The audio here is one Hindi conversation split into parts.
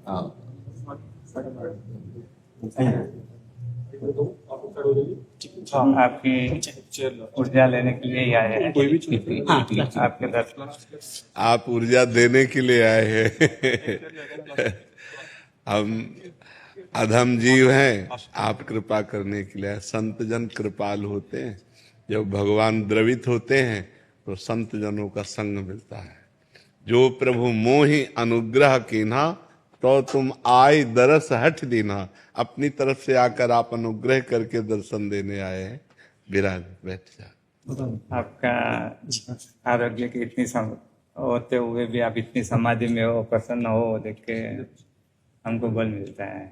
हाँ, आपकी ऊर्जा लेने के लिए ही आए हैं। आपके दर्शन आप ऊर्जा देने के लिए आए हैं। हम अधम जीव हैं, आप कृपा करने के लिए आए। संत जन कृपाल होते हैं। जब भगवान द्रवित होते हैं तो संत जनों का संग मिलता है। जो प्रभु मोहि अनुग्रह कीन्हा, तो तुम आए दरस हठ दीना। अपनी तरफ से आकर आप अनुग्रह करके दर्शन देने आए हैं। विराज, बैठ जा। आपका आरोग्य की इतनी होते हुए भी आप इतनी समाधि में हो, प्रसन्न हो, देख के हमको बल मिलता है।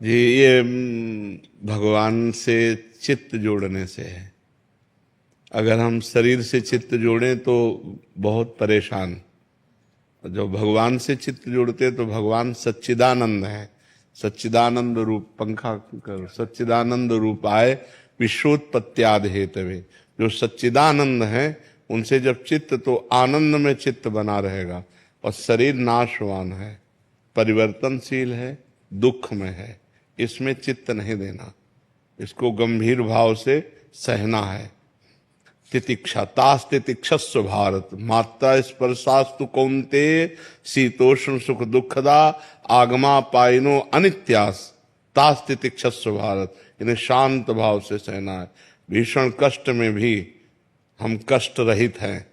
जी, ये भगवान से चित्त जोड़ने से है। अगर हम शरीर से चित्त जोड़ें तो बहुत परेशान। जो भगवान से चित्त जोड़ते तो भगवान सच्चिदानंद है। सच्चिदानंद रूप, पंखा करो, सच्चिदानंद रूप आए विश्वोत्पत्त्यादि हेतवे। जो सच्चिदानंद है उनसे जब चित्त, तो आनंद में चित्त बना रहेगा। और शरीर नाशवान है, परिवर्तनशील है, दुख में है, इसमें चित्त नहीं देना। इसको गंभीर भाव से सहना है। तितिक्षा तास तितिक्षस्व भारत, मात्रा स्पर्शास्तु कौन्ते, शीतोष्ण सुख दुखदा, आगमा पाइनो अनित्यास, तास तितिक्षस्व भारत। इन्हें शांत भाव से सहना है। भीषण कष्ट में भी हम कष्ट रहित हैं।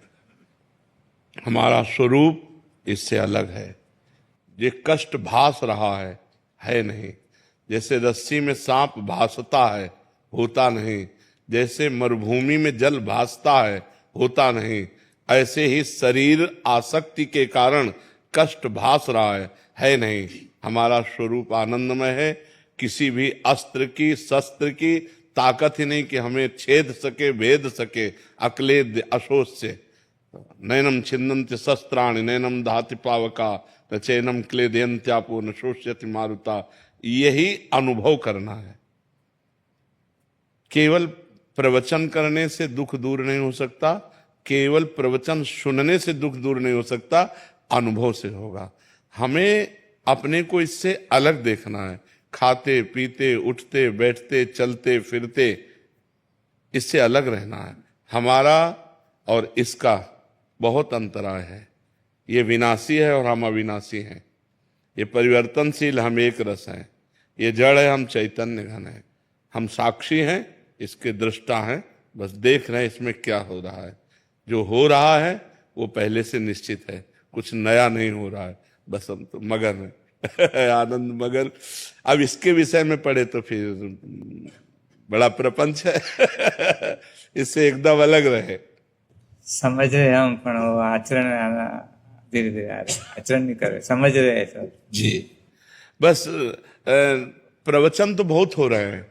हमारा स्वरूप इससे अलग है। ये कष्ट भास रहा है नहीं। जैसे रस्सी में सांप भासता है, होता नहीं। जैसे मरुभूमि में जल भासता है, होता नहीं। ऐसे ही शरीर आसक्ति के कारण कष्ट भास रहा है नहीं। हमारा स्वरूप आनंदमय है। किसी भी अस्त्र की, शस्त्र की ताकत ही नहीं कि हमें छेद सके, भेद सके। अक्लेद अशोच से नैनम छिन्नन्ति शस्त्राणि, नैनम धाति पावका, न चैनम क्लेदयन्त्यापो, न शोष्यति मारुता। यही अनुभव करना है। केवल प्रवचन करने से दुख दूर नहीं हो सकता, केवल प्रवचन सुनने से दुख दूर नहीं हो सकता, अनुभव से होगा। हमें अपने को इससे अलग देखना है। खाते पीते, उठते बैठते, चलते फिरते, इससे अलग रहना है। हमारा और इसका बहुत अंतराय है। ये विनाशी है और हम अविनाशी हैं। ये परिवर्तनशील, हम एक रस हैं। ये जड़ है, हम चैतन्य घन है। हम साक्षी हैं, इसके दृष्टा हैं, बस देख रहे हैं इसमें क्या हो रहा है। जो हो रहा है वो पहले से निश्चित है, कुछ नया नहीं हो रहा है। बस हम तो मगन है। आनंद मगन। अब इसके विषय में पढ़े तो फिर बड़ा प्रपंच है। इससे एकदम अलग रहे। समझ रहे हम, पण वो आचरण में आना धीरे धीरे आ रहे। आचरण नहीं कर रहे, समझ रहे हैं सब। जी, बस प्रवचन तो बहुत हो रहे हैं,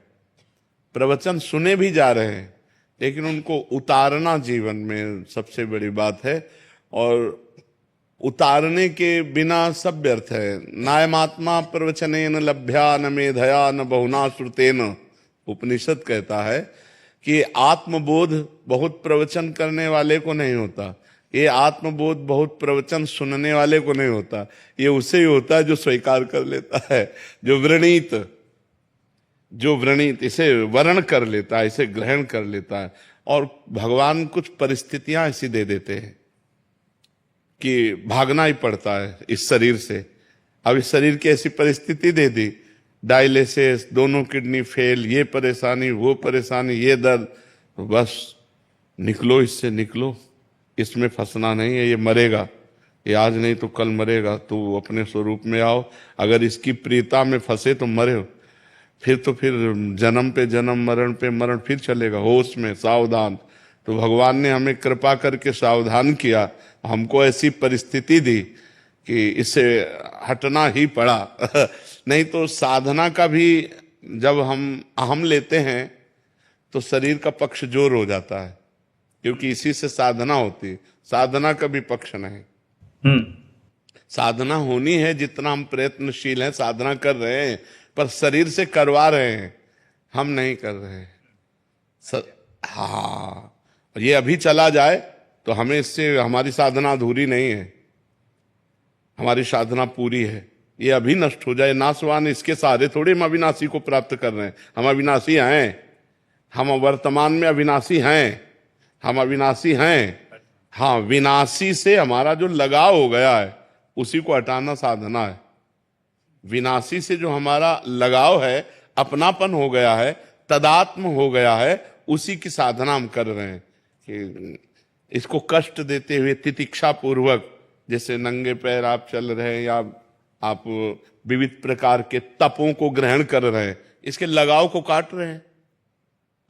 प्रवचन सुने भी जा रहे हैं, लेकिन उनको उतारना जीवन में सबसे बड़ी बात है। और उतारने के बिना सब व्यर्थ है। नायमात्मा प्रवचनेन लभ्या न मेधया न बहुना श्रुतेन। उपनिषद कहता है कि आत्मबोध बहुत प्रवचन करने वाले को नहीं होता। ये आत्मबोध बहुत प्रवचन सुनने वाले को नहीं होता। ये उसे ही होता है जो स्वीकार कर लेता है, जो व्रणित इसे वर्ण कर लेता है, इसे ग्रहण कर लेता है। और भगवान कुछ परिस्थितियां ऐसी दे देते हैं कि भागना ही पड़ता है इस शरीर से। अब इस शरीर की ऐसी परिस्थिति दे दी, डायलिसिस, दोनों किडनी फेल, ये परेशानी, वो परेशानी, ये दर्द, तो बस निकलो, इससे निकलो। इसमें फंसना नहीं है। ये मरेगा, ये आज नहीं तो कल मरेगा। तो अपने स्वरूप में आओ। अगर इसकी प्रियता में फंसे तो मरे हो, फिर जन्म पे जन्म, मरण पे मरण, फिर चलेगा। होश में, सावधान। तो भगवान ने हमें कृपा करके सावधान किया, हमको ऐसी परिस्थिति दी कि इससे हटना ही पड़ा। नहीं तो साधना का भी जब हम लेते हैं तो शरीर का पक्ष जोर हो जाता है, क्योंकि इसी से साधना होती है। साधना का भी पक्ष नहीं। साधना होनी है, जितना हम प्रयत्नशील हैं, साधना कर रहे हैं, पर शरीर से करवा रहे हैं, हम नहीं कर रहे हैं। हाँ, ये अभी चला जाए तो हमें इससे हमारी साधना अधूरी नहीं है। हमारी साधना पूरी है, ये अभी नष्ट हो जाए, नाशवान, इसके सहारे थोड़े हम अविनाशी को प्राप्त कर रहे हैं। हम अविनाशी हैं, हम वर्तमान में अविनाशी हैं, हम अविनाशी हैं। हाँ, विनाशी से हमारा जो लगाव हो गया है उसी को हटाना साधना है। विनाशी से जो हमारा लगाव है, अपनापन हो गया है, तदात्म हो गया है, उसी की साधना हम कर रहे हैं। कि इसको कष्ट देते हुए तितिक्षा पूर्वक, जैसे नंगे पैर आप चल रहे हैं या आप विविध प्रकार के तपों को ग्रहण कर रहे हैं, इसके लगाव को काट रहे हैं।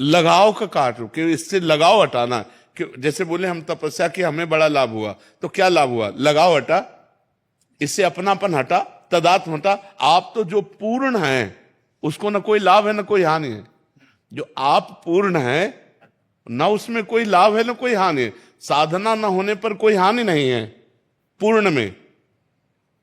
लगाव का काट, कि इससे लगाव हटाना है। कि जैसे बोले हम तपस्या की, हमें बड़ा लाभ हुआ, तो क्या लाभ हुआ? लगाव हटा, इससे अपनापन हटा, तदात्म हटा। आप तो जो पूर्ण हैं उसको न कोई लाभ है न कोई हानि है। जो आप पूर्ण है न उसमें कोई लाभ है न कोई हानि है। साधना न होने पर कोई हानि नहीं है पूर्ण में,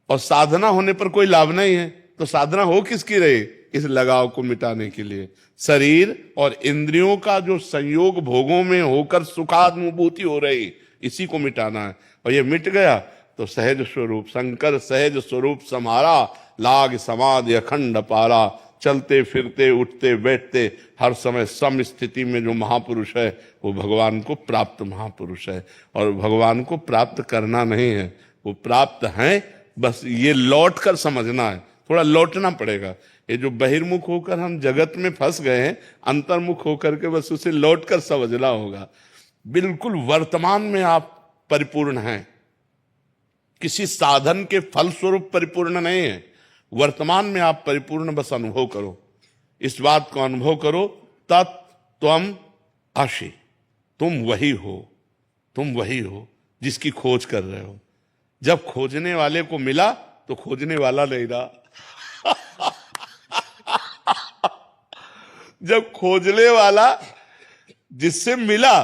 और साधना होने पर कोई लाभ नहीं है। तो साधना हो किसकी रही? इस लगाव को मिटाने के लिए। शरीर और इंद्रियों का जो संयोग भोगों में होकर सुखानुभूति हो रही, इसी को मिटाना है। और ये मिट गया तो सहज स्वरूप, शंकर सहज स्वरूप समारा, लाग समाधि अखंड पारा। चलते फिरते उठते बैठते हर समय सम स्थिति में जो महापुरुष है वो भगवान को प्राप्त महापुरुष है। और भगवान को प्राप्त करना नहीं है, वो प्राप्त हैं, बस ये लौट कर समझना है। थोड़ा लौटना पड़ेगा। ये जो बहिर्मुख होकर हम जगत में फंस गए हैं, अंतर्मुख होकर के बस उसे लौट कर समझना होगा। बिल्कुल वर्तमान में आप परिपूर्ण हैं, किसी साधन के फलस्वरूप परिपूर्ण नहीं है। वर्तमान में आप परिपूर्ण बस अनुभव करो, इस बात को अनुभव करो, तत्त्वम् असि, तुम वही हो, तुम वही हो जिसकी खोज कर रहे हो। जब खोजने वाले को मिला तो खोजने वाला नहीं रहा। जब खोजने वाला जिससे मिला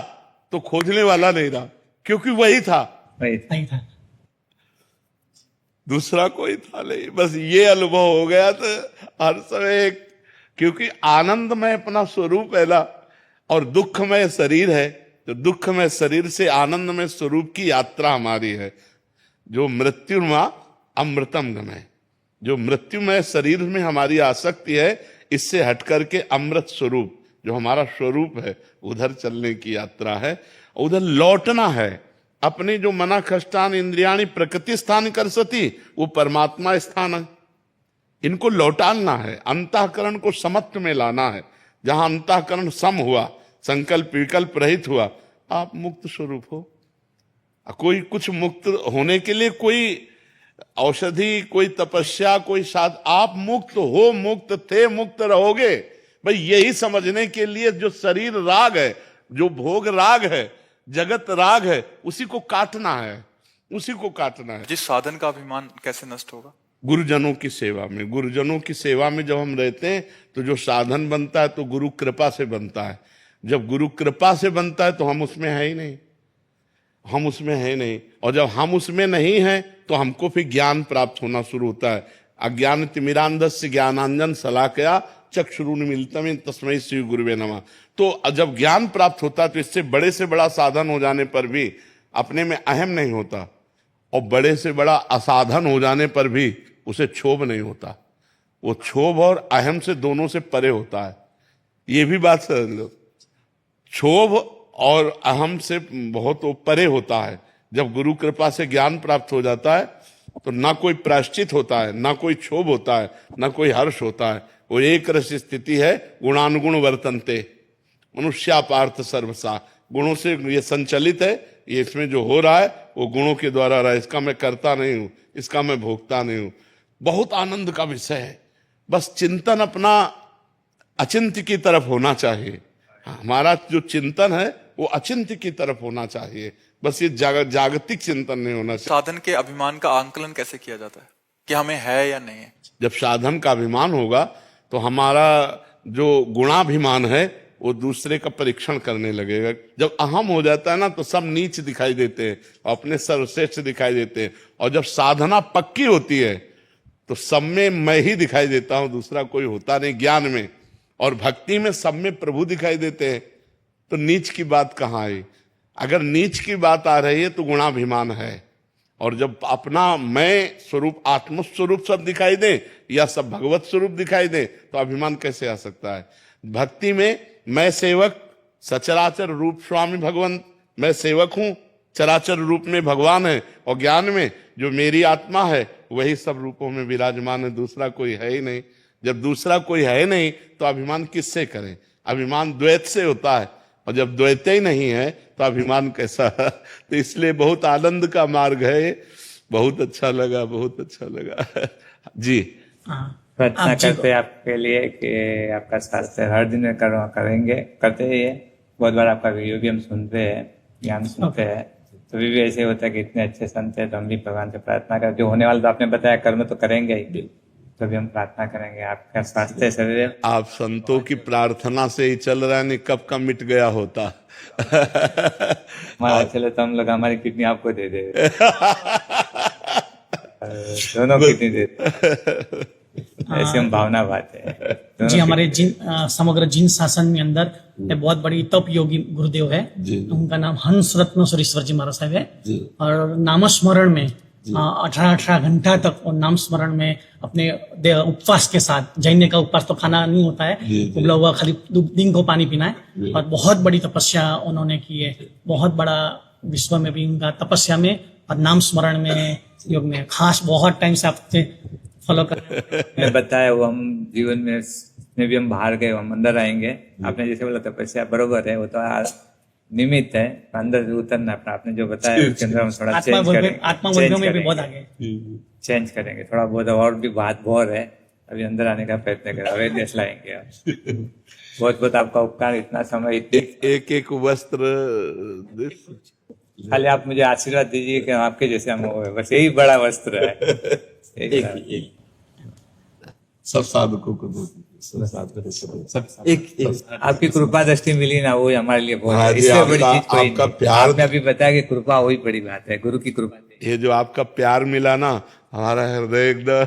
तो खोजने वाला नहीं रहा, क्योंकि वही था, वही था। दूसरा कोई था नहीं। बस ये अनुभव हो गया तो हर समय क्योंकि आनंदमय अपना स्वरूप है ना, और दुखमय शरीर है, तो दुखमय शरीर से आनंदमय स्वरूप की यात्रा हमारी है। जो मृत्युमा अमृतम गमय, जो मृत्युमय शरीर में हमारी आसक्ति है, इससे हट करके अमृत स्वरूप जो हमारा स्वरूप है, उधर चलने की यात्रा है। उधर लौटना है। अपनी जो मना कष्टान इंद्रियाणी प्रकृति स्थान कर सती, वो परमात्मा स्थान है। इनको लौटाना है, अंतःकरण को समत्व में लाना है। जहां अंतःकरण सम हुआ, संकल्प विकल्प रहित हुआ, आप मुक्त स्वरूप हो। कोई कुछ मुक्त होने के लिए कोई औषधि, कोई तपस्या, कोई साध, आप मुक्त हो, मुक्त थे, मुक्त रहोगे। भाई यही समझने के लिए जो शरीर राग है, जो भोग राग है, जगत राग है, उसी को काटना है, उसी को काटना है। जिस साधन का अभिमान कैसे नष्ट होगा? गुरुजनों की सेवा में। गुरुजनों की सेवा में जब हम रहते हैं तो जो साधन बनता है तो गुरु कृपा से बनता है। जब गुरु कृपा से बनता है तो हम उसमें है ही नहीं, हम उसमें है नहीं। और जब हम उसमें नहीं हैं तो हमको फिर ज्ञान प्राप्त होना शुरू होता है। अज्ञान तिमिरांधस्य ज्ञानांजन शलाकया चक्षुरुन्मीलितम तस्मै श्री गुरुवे नमः। तो जब ज्ञान प्राप्त होता है तो इससे बड़े से बड़ा साधन हो जाने पर भी अपने में अहम नहीं होता, और बड़े से बड़ा असाधन हो जाने पर भी उसे क्षोभ नहीं होता। वो क्षोभ और अहम से दोनों से परे होता है। ये भी बात समझ लो, क्षोभ और अहम से बहुत परे होता है। जब गुरु कृपा से ज्ञान प्राप्त हो जाता है तो ना कोई प्रायश्चित होता है, ना कोई क्षोभ होता है, ना कोई हर्ष होता है। वो एक रस स्थिति है, गुणानुगुण वर्तन्ते मनुष्या पार्थ सर्वसा। गुणों से ये संचलित है, ये इसमें जो हो रहा है वो गुणों के द्वारा रहा है। इसका मैं करता नहीं हूं, इसका मैं भोगता नहीं हूं। बहुत आनंद का विषय है। बस चिंतन अपना अचिंत्य की तरफ होना चाहिए। हमारा जो चिंतन है वो अचिंत्य की तरफ होना चाहिए। बस ये जागतिक चिंतन नहीं होना चाहिए। साधन के अभिमान का आंकलन कैसे किया जाता है कि हमें है या नहीं है? जब साधन का अभिमान होगा तो हमारा जो गुणाभिमान है वो दूसरे का परीक्षण करने लगेगा। जब अहम हो जाता है ना तो सब नीच दिखाई देते हैं, अपने सर्वश्रेष्ठ दिखाई देते हैं। और जब साधना पक्की होती है तो सब में मैं ही दिखाई देता हूं, दूसरा कोई होता नहीं। ज्ञान में और भक्ति में सब में प्रभु दिखाई देते हैं, तो नीच की बात कहाँ आई? अगर नीच की बात आ रही है तो गुणाभिमान है, और जब अपना मैं स्वरूप आत्म स्वरूप सब दिखाई दे या सब भगवत स्वरूप दिखाई दे तो अभिमान कैसे आ सकता है? भक्ति में मैं सेवक, सचराचर रूप स्वामी भगवंत, मैं सेवक हूं, चराचर रूप में भगवान है, और ज्ञान में जो मेरी आत्मा है वही सब रूपों में विराजमान है, दूसरा कोई है ही नहीं। जब दूसरा कोई है नहीं तो अभिमान किससे करें? अभिमान द्वैत से होता है, और जब द्वैत ही नहीं है तो अभिमान कैसा? तो इसलिए बहुत आनंद का मार्ग है। बहुत अच्छा लगा, बहुत अच्छा लगा। जी प्रार्थना करते हैं आपके लिए कि आपका स्वास्थ्य हर दिन में करेंगे, करते ही है। बहुत बार आपका वीडियो भी हम सुनते हैं, ज्ञान सुनते हैं, तो भी ऐसे होता है कि इतने अच्छे संत है, तो हम भी भगवान से प्रार्थना कर, जो होने वाला तो आपने बताया कर्म तो करेंगे ही, तो भी हम प्रार्थना करेंगे आपका स्वास्थ्य शरीर। आप संतों की प्रार्थना से ही चल रहा है, नहीं कब का मिट गया होता। हमारा चले तो हम लोग हमारी किडनी आपको दे दे। दोनों किडनी दे दे। ऐसे हम भावना बात है जी। हमारे समग्र जिन शासन में अंदर एक बहुत बड़ी तप योगी गुरुदेव है, उनका नाम हंस रत्न सुरेश्वर जी महाराज साहब है, और नामस्मरण में 18 घंटा तक और नाम स्मरण में अपने उपवास के साथ, जैन का उपवास तो खाना नहीं होता है, उबला हुआ खाली दिन को पानी पीना है, और बहुत बड़ी तपस्या उन्होंने की है। बहुत बड़ा विश्व में भी उनका तपस्या में और नाम स्मरण में योग में खास बहुत टाइम से आपसे फॉलो कर। मैं बताया वो हम जीवन में भी हम बाहर गए, हम अंदर आएंगे। आपने जैसे बोला तपस्या बरोबर है, वो तो निमित्त है, अंदर से उतरना अपना। आपने जो बताया उसके अंदर हम थोड़ा चेंज करेंगे, आत्मा में भी बहुत आगे चेंज करेंगे थोड़ा बहुत, और भी बात बहुत है, अभी अंदर आने का प्रयत्न करें, अवेयरनेस लाएंगे। बहुत बहुत आपका उपकार, इतना समय, एक एक वस्त्र खाली आप मुझे आशीर्वाद दीजिए कि आपके जैसे हम हो, बस यही बड़ा वस्त्र है। सब साधकों को एक आपकी कृपा दृष्टि मिली ना, वो हमारे लिए बहुत है। इससे बड़ी चीज कोई आपका नहीं। प्यार, आपने अभी बताया कि कृपा वही बड़ी बात है, गुरु की कृपा। ये जो आपका प्यार मिला ना, हमारा हृदय एकदम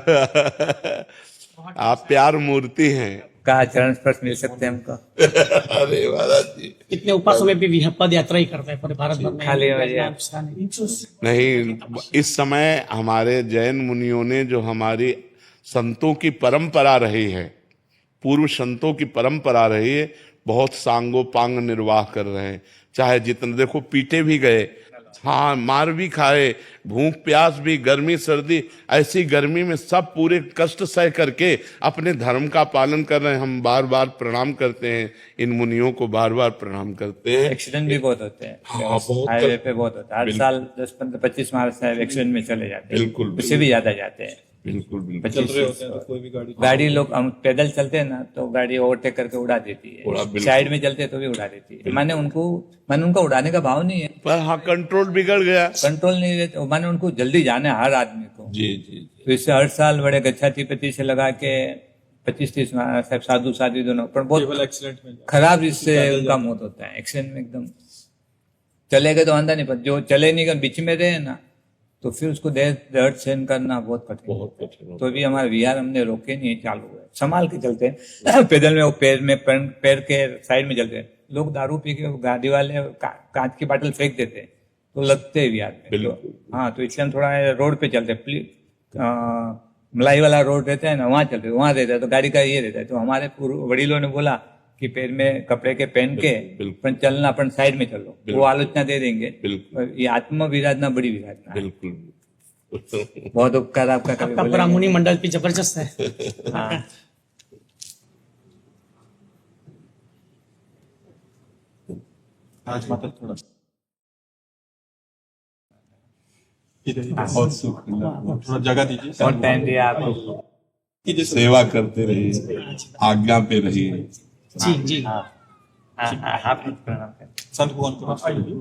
आप प्यार मूर्ति हैं। का चरण स्पर्श मिल सकते हैं हमको। अरे महाराज जी, इतने उपासों में भी पद यात्रा ही करते हैं पूरे भारत भर में। खाली नहीं, इस समय हमारे जैन मुनियों ने जो हमारी संतों की परंपरा रही है, पूर्व संतों की परंपरा रही है, बहुत सांगोपांग निर्वाह कर रहे हैं। चाहे जितने देखो, पीटे भी गए, हाँ मार भी खाए, भूख प्यास भी, गर्मी सर्दी, ऐसी गर्मी में सब पूरे कष्ट सह करके अपने धर्म का पालन कर रहे हैं। हम बार बार प्रणाम करते हैं इन मुनियों को, बार बार प्रणाम करते हैं। एक्सीडेंट भी बहुत होते हैं, हाँ, बहुत हाईवे पे बहुत होता है। हर साल 10-15-25 महाराज साहब एक्सीडेंट में चले जाते हैं। बिल्कुल, उससे भी ज्यादा जाते हैं। बिल्कुल बिल्कुल। 25 गाड़ी लोग, हम पैदल चलते हैं ना, तो गाड़ी ओवरटेक करके उड़ा देती है, साइड में चलते तो भी उड़ा देती है। मैंने उनका उड़ाने का भाव नहीं है, पर हाँ कंट्रोल बिगड़ गया, कंट्रोल नहीं रहते। मैंने उनको जल्दी जाना है हर आदमी को। जी जी। तो इससे हर साल बड़े गच्छातिपति से लगा के 25-30 साहब साधु साधु दोनों, पर बहुत एक्सीडेंट में खराब इससे उनका मौत होता है। एक्सीडेंट में एकदम चले गए तो आंदा नहीं, पर जो चले नहीं गए, बीच में रहे ना, तो फिर उसको दर्द सहन करना बहुत कठिन। तो भी हमारे विहार हमने रोके नहीं, चालू हुए, संभाल के चलते हैं। पैदल में वो पैर के साइड में चलते हैं। लोग दारू पी के गाड़ी वाले कांच की बाटल फेंक देते हैं, तो लगते हैं विहार में। तो, हाँ, तो इसलिए हम थोड़ा रोड पे चलते हैं। मलाई वाला रोड रहता है ना, वहाँ चलते, वहाँ रहता है तो गाड़ी का ये रहता है। तो हमारे वडीलों ने बोला कि पैर में कपड़े के पहन के अपन चलना, अपन साइड में चलो, वो आलोचना दे देंगे। ये आत्मा विराजना बड़ी विराजना। बिल्कुल, बहुत उपकार आपका। आपका ब्राह्मणी मंडल भी जबरदस्त है। हाँ, आज माता थोड़ा बहुत सुख मिला, थोड़ा जगह दीजिए। बहुत टाइम दिया आप, सेवा करते रहिए, आज्ञा पे रहिए। जी जी। हाँ, आप प्रणाम करें। संत भगवान को